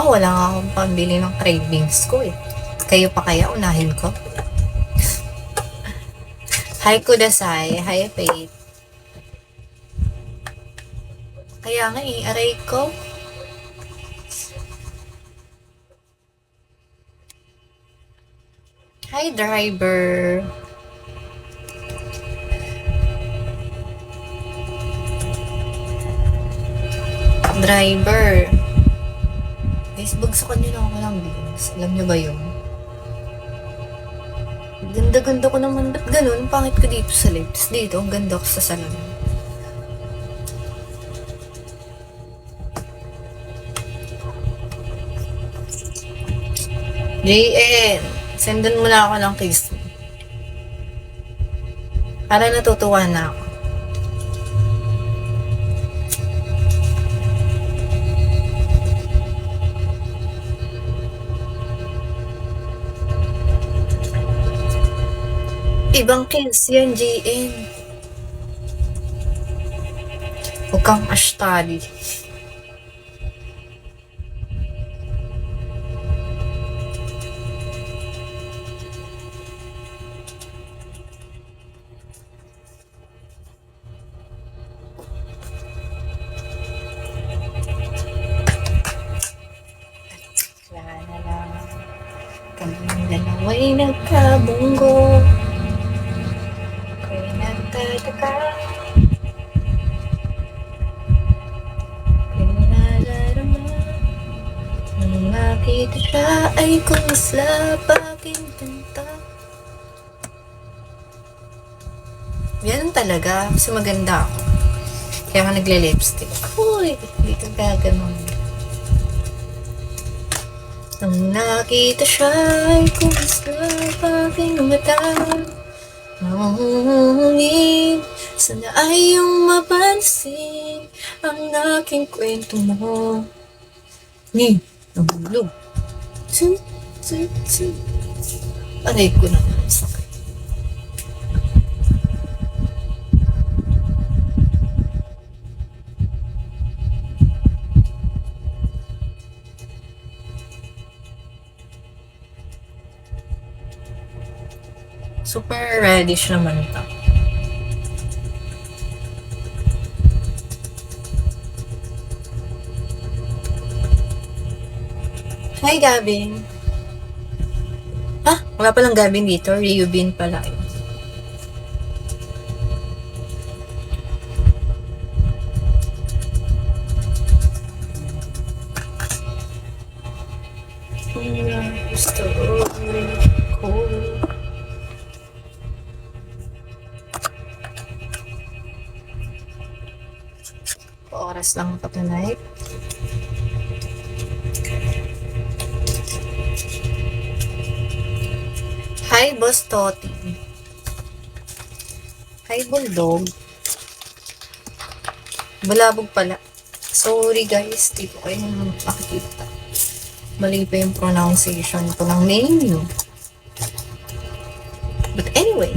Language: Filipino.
Wala nga akong pambili ng cravings ko eh. Kayo pa kaya unahin ko? Hi Kudasai, hi Faith. Kaya nga eh, aray ko. Hi driver. Driver. Guys, bagsakan nyo na ako ng beans. Alam nyo ba yun? Ganda-ganda ko naman. Ba't ganun? Pangit ko dito sa lips. Dito, ang ganda ko sa salon. JN, sendan mo na ako ng kiss mo. Para natutuwa na ako. Ibang kiss yan, JN. Huwag kang ashtali. Kaming dalawa'y nagkabunggo, ako'y nagtataka, pinalarama. Nung nakita siya ay kumislap aking pinta. Yan talaga, kasi maganda ako. Kaya ka nagle-lipstick. Uy, dito gaganon. Nung nakita siya ay kumislap aking mata. Nangungungin, sana ay iyong mapansin ang aking kwento mo. Ni, nahulog. Aray ko na sakit. Super reddish naman ito. Hi, Gavin. Wala palang Gavin dito. Reubin pala yun. Gusto ko. Oras lang pa tonight. Hi, Boss Toti. Hi, Bulldog. Bulabog pala. Sorry guys, di ko kayo makikita. Mali pa yung pronunciation ko ng name nyo. But anyway,